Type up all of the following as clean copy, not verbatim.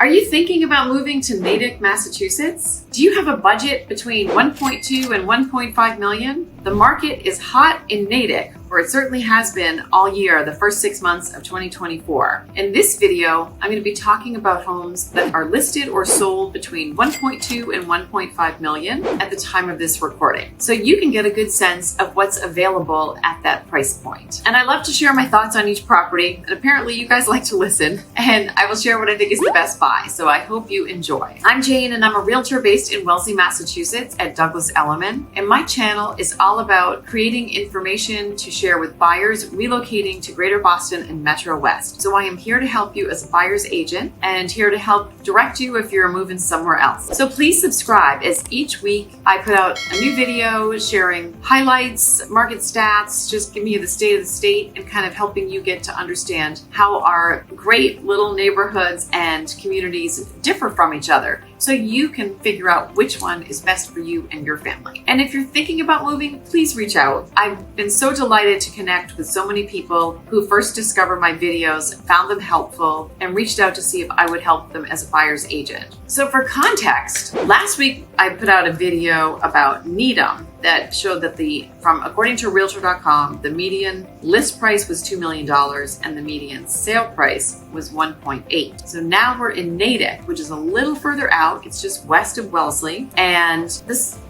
Are you thinking about moving to Natick, Massachusetts? Do you have a budget between 1.2 and 1.5 million? The market is hot in Natick, or it certainly has been all year, the first 6 months of 2024. In this video, I'm going to be talking about homes that are listed or sold between 1.2 and 1.5 million at the time of this recording, so you can get a good sense of what's available at that price point. And I love to share my thoughts on each property, and apparently you guys like to listen, and I will share what I think is the best buy, so I hope you enjoy. I'm Jane, and I'm a realtor based in Wellesley, Massachusetts at Douglas Elliman, and my channel is all about creating information to share with buyers relocating to Greater Boston and Metro West. So I am here to help you as a buyer's agent and here to help direct you if you're moving somewhere else. So please subscribe, as each week I put out a new video sharing highlights, market stats, just giving you the state of the state and kind of helping you get to understand how our great little neighborhoods and communities differ from each other, so you can figure out which one is best for you and your family. And if you're thinking about moving, please reach out. I've been so delighted to connect with so many people who first discovered my videos, found them helpful, and reached out to see if I would help them as a buyer's agent. So for context, last week I put out a video about Needham that showed that according to realtor.com, the median list price was $2 million and the median sale price was 1.8. So now we're in Natick, which is a little further out. It's just west of Wellesley, and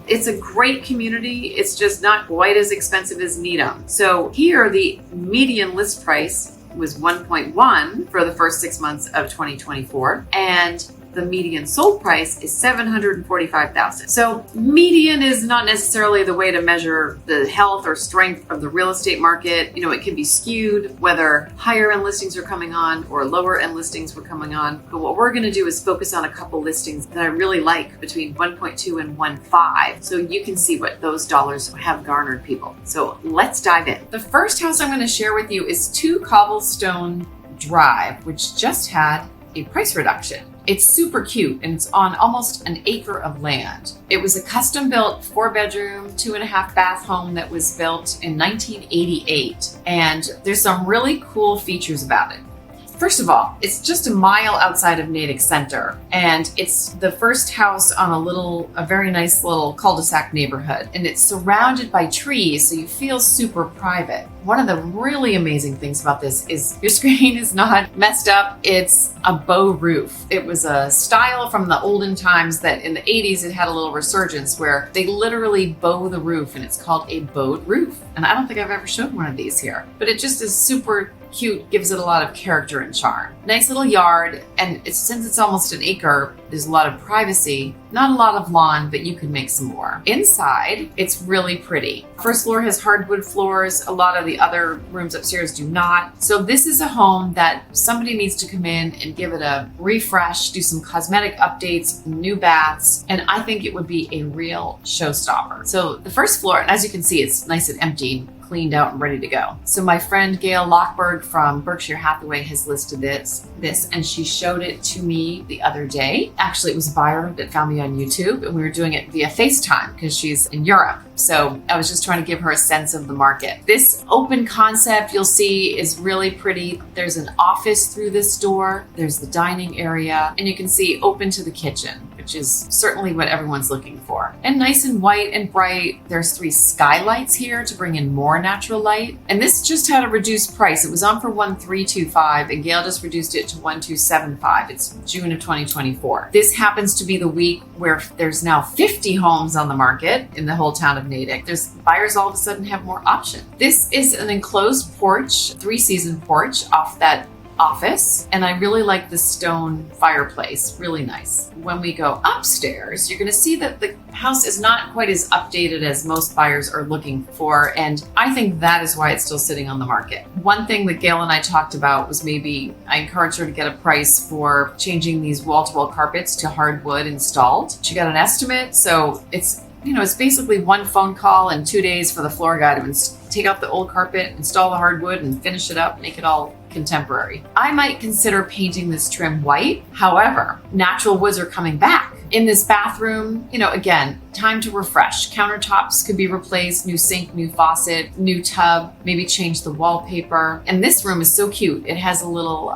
it's a great community. It's just not quite as expensive as Needham. So here, the median list price was 1.1 for the first 6 months of 2024, and the median sold price is $745,000. So median is not necessarily the way to measure the health or strength of the real estate market. You know, it can be skewed whether higher end listings are coming on or lower end listings were coming on. But what we're going to do is focus on a couple listings that I really like between 1.2 and 1.5, so you can see what those dollars have garnered people. So let's dive in. The first house I'm going to share with you is 2 Cobblestone Drive, which just had a price reduction. It's super cute, and it's on almost an acre of land. It was a custom-built 4-bedroom, 2.5-bath home that was built in 1988, and there's some really cool features about it. First of all, it's just a mile outside of Natick Center, and it's the first house on a very nice little cul-de-sac neighborhood, and it's surrounded by trees, so you feel super private. One of the really amazing things about this is your screen is not messed up. It's a bow roof. It was a style from the olden times that in the 80s it had a little resurgence where they literally bow the roof, and it's called a bowed roof. And I don't think I've ever shown one of these here, but it just is super cute, gives it a lot of character and charm. Nice little yard, and since it's almost an acre, there's a lot of privacy, not a lot of lawn, but you can make some more. Inside, it's really pretty. First floor has hardwood floors. A lot of the other rooms upstairs do not. So this is a home that somebody needs to come in and give it a refresh, do some cosmetic updates, new baths, and I think it would be a real showstopper. So the first floor, and as you can see, it's nice and empty, cleaned out and ready to go. So my friend Gail Lockberg from Berkshire Hathaway has listed this, and she showed it to me the other day. Actually, it was a buyer that found me on YouTube, and we were doing it via FaceTime because she's in Europe. So I was just trying to give her a sense of the market. This open concept you'll see is really pretty. There's an office through this door. There's the dining area, and you can see open to the kitchen, which is certainly what everyone's looking for. And nice and white and bright. There's 3 skylights here to bring in more natural light. And this just had a reduced price. It was on for $1,325, and Gail just reduced it to $1,275. It's June of 2024. This happens to be the week where there's now 50 homes on the market in the whole town of Natick. There's buyers all of a sudden have more options. This is an enclosed porch, 3-season porch off that office, and I really like the stone fireplace, really nice. When we go upstairs, you're going to see that the house is not quite as updated as most buyers are looking for, and I think that is why it's still sitting on the market. One thing that Gail and I talked about was maybe I encouraged her to get a price for changing these wall-to-wall carpets to hardwood installed. She got an estimate, so it's basically 1 phone call and 2 days for the floor guy to take out the old carpet, install the hardwood, and finish it up, make it all contemporary. I might consider painting this trim white. However, natural woods are coming back. In this bathroom, again, time to refresh. Countertops could be replaced, new sink, new faucet, new tub, maybe change the wallpaper. And this room is so cute. It has a little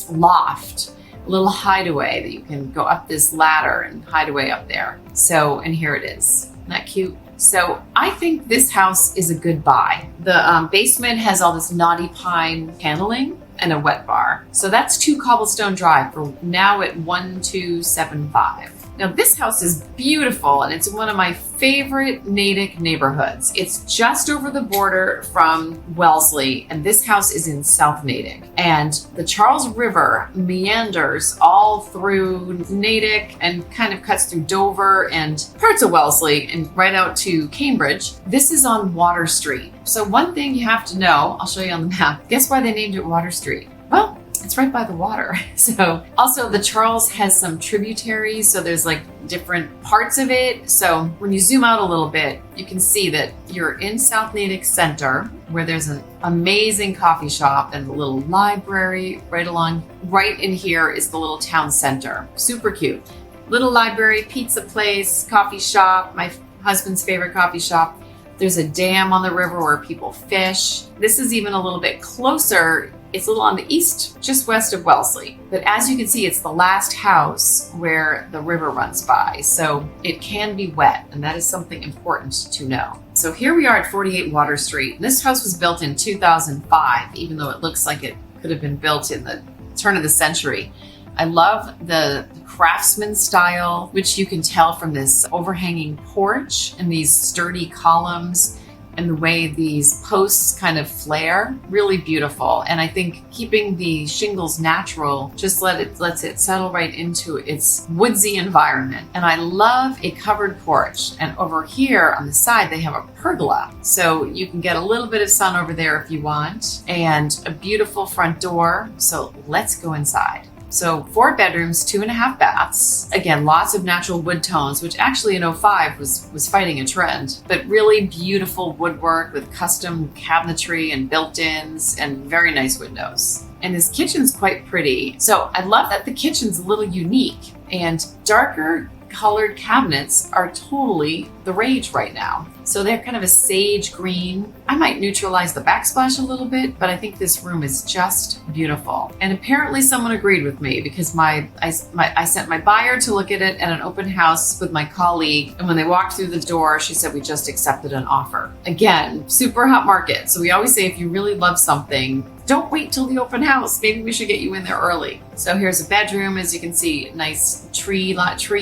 loft little hideaway that you can go up this ladder and hide away up there. So, and here it is. Isn't that cute? So I think this house is a good buy. The basement has all this knotty pine paneling and a wet bar. So that's 2 Cobblestone Drive for now at 1275. Now this house is beautiful and it's one of my favorite Natick neighborhoods. It's just over the border from Wellesley and this house is in South Natick. And the Charles River meanders all through Natick and kind of cuts through Dover and parts of Wellesley and right out to Cambridge. This is on Water Street. So one thing you have to know, I'll show you on the map. Guess why they named it Water Street? Well, it's right by the water. So also the Charles has some tributaries. So there's like different parts of it. So when you zoom out a little bit, you can see that you're in South Natick Center where there's an amazing coffee shop and a little library right in here is the little town center. Super cute. Little library, pizza place, coffee shop, my husband's favorite coffee shop. There's a dam on the river where people fish. This is even a little bit closer. It's a little on the east, just west of Wellesley. But as you can see, it's the last house where the river runs by. So it can be wet, and that is something important to know. So here we are at 48 Water Street. This house was built in 2005, even though it looks like it could have been built in the turn of the century. I love the craftsman style, which you can tell from this overhanging porch and these sturdy columns and the way these posts kind of flare. Really beautiful. And I think keeping the shingles natural just lets it settle right into its woodsy environment. And I love a covered porch. And over here on the side, they have a pergola. So you can get a little bit of sun over there if you want, and a beautiful front door. So let's go inside. So 4 bedrooms, 2.5 baths. Again, lots of natural wood tones, which actually in '05 was fighting a trend, but really beautiful woodwork with custom cabinetry and built-ins and very nice windows. And this kitchen's quite pretty. So I love that the kitchen's a little unique, and darker colored cabinets are totally the rage right now. So they're kind of a sage green. I might neutralize the backsplash a little bit, but I think this room is just beautiful. And apparently someone agreed with me because I sent my buyer to look at it at an open house with my colleague. And when they walked through the door, she said, we just accepted an offer. Again, super hot market. So we always say, if you really love something, don't wait till the open house. Maybe we should get you in there early. So here's a bedroom. As you can see, nice tree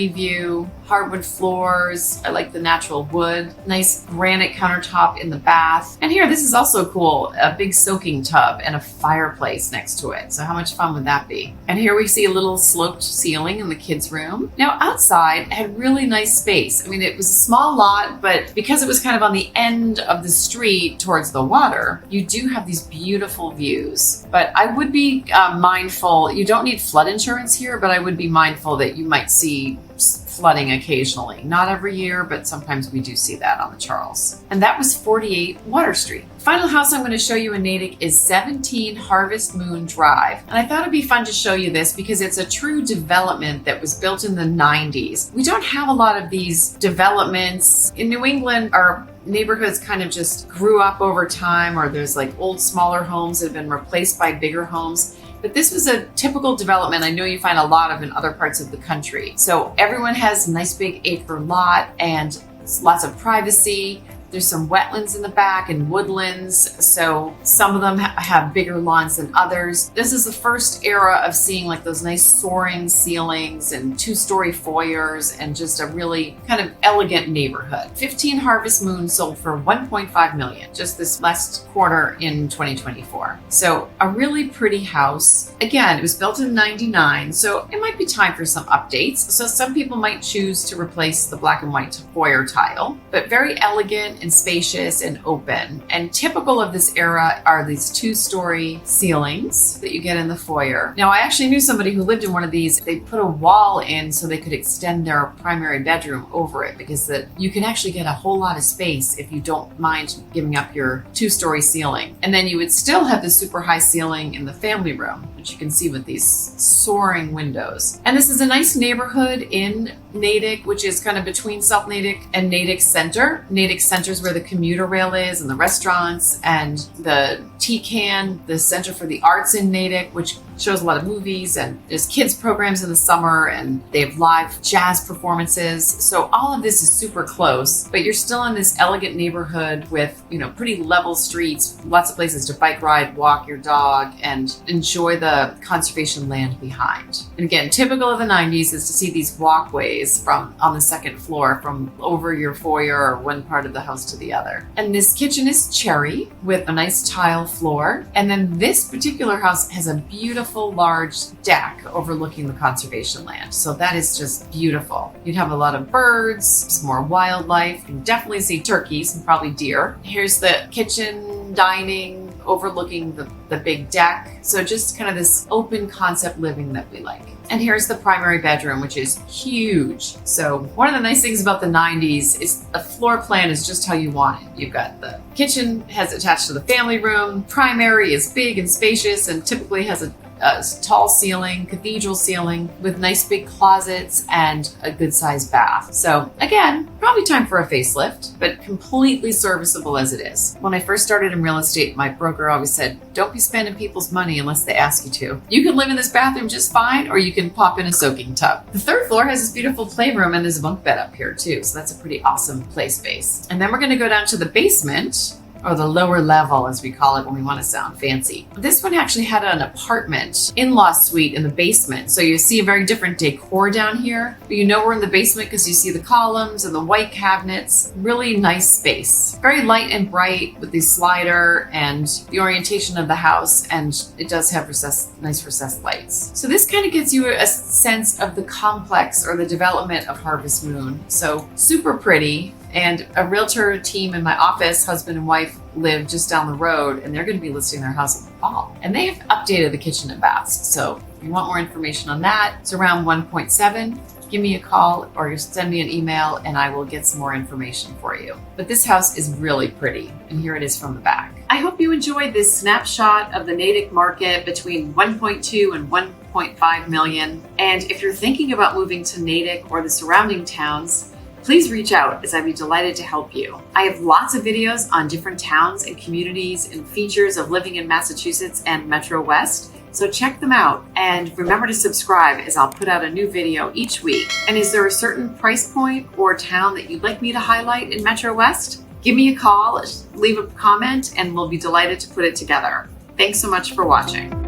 view, hardwood floors. I like the natural wood, nice granite countertop in the bath. And here, this is also cool, a big soaking tub and a fireplace next to it. So how much fun would that be? And here we see a little sloped ceiling in the kids' room. Now outside, it had really nice space. I mean, it was a small lot, but because it was kind of on the end of the street towards the water, you do have these beautiful views. But I would be mindful, you don't need flood insurance here, but I would be mindful that you might see flooding occasionally. Not every year, but sometimes we do see that on the Charles. And that was 48 Water Street. Final house I'm going to show you in Natick is 17 Harvest Moon Drive. And I thought it'd be fun to show you this because it's a true development that was built in the 90s. We don't have a lot of these developments. In New England, our neighborhoods kind of just grew up over time, or there's like old smaller homes that have been replaced by bigger homes. But this was a typical development I know you find a lot of in other parts of the country. So everyone has a nice big acre lot and lots of privacy. There's some wetlands in the back and woodlands, so some of them have bigger lawns than others. This is the first era of seeing like those nice soaring ceilings and 2-story foyers and just a really kind of elegant neighborhood. 15 Harvest Moon sold for $1.5 million just this last quarter in 2024. So a really pretty house. Again, it was built in '99, so it might be time for some updates. So some people might choose to replace the black and white foyer tile, but very elegant and spacious and open. And typical of this era are these 2-story ceilings that you get in the foyer. Now, I actually knew somebody who lived in one of these. They put a wall in so they could extend their primary bedroom over it, because you can actually get a whole lot of space if you don't mind giving up your 2-story ceiling. And then you would still have the super high ceiling in the family room. which you can see with these soaring windows. And this is a nice neighborhood in Natick, which is kind of between South Natick and Natick Center. Natick Center is where the commuter rail is and the restaurants and the TCAN, the Center for the Arts in Natick, which shows a lot of movies, and there's kids programs in the summer, and they have live jazz performances. So all of this is super close, but you're still in this elegant neighborhood with, pretty level streets, lots of places to bike ride, walk your dog, and enjoy the conservation land behind. And again, typical of the 90s is to see these walkways from on the second floor from over your foyer or one part of the house to the other. And this kitchen is cherry with a nice tile floor. And then this particular house has a beautiful large deck overlooking the conservation land. So that is just beautiful. You'd have a lot of birds, some more wildlife. You can definitely see turkeys and probably deer. Here's the kitchen, dining, overlooking the big deck. So just kind of this open concept living that we like. And here's the primary bedroom, which is huge. So one of the nice things about the 90s is the floor plan is just how you want it. You've got the kitchen has attached to the family room. Primary is big and spacious and typically has a tall ceiling, cathedral ceiling with nice big closets and a good sized bath. So again, probably time for a facelift, but completely serviceable as it is. When I first started in real estate, my broker always said, don't be spending people's money unless they ask you to. You can live in this bathroom just fine, or you can pop in a soaking tub. The third floor has this beautiful playroom and there's a bunk bed up here too. So that's a pretty awesome play space. And then we're gonna go down to the basement, or the lower level as we call it when we want to sound fancy. This one actually had an apartment in-law suite in the basement. So you see a very different decor down here, but we're in the basement because you see the columns and the white cabinets. Really nice space. Very light and bright with the slider and the orientation of the house, and it does have nice recessed lights. So this kind of gives you a sense of the complex or the development of Harvest Moon. So super pretty. And a realtor team in my office, husband and wife, live just down the road, and they're going to be listing their house in the fall. And they have updated the kitchen and baths. So if you want more information on that, it's around 1.7. Give me a call or send me an email and I will get some more information for you. But this house is really pretty, and here it is from the back. I hope you enjoyed this snapshot of the Natick market between 1.2 and 1.5 million. And if you're thinking about moving to Natick or the surrounding towns, please reach out as I'd be delighted to help you. I have lots of videos on different towns and communities and features of living in Massachusetts and Metro West, so check them out. And remember to subscribe as I'll put out a new video each week. And is there a certain price point or town that you'd like me to highlight in Metro West? Give me a call, leave a comment, and we'll be delighted to put it together. Thanks so much for watching.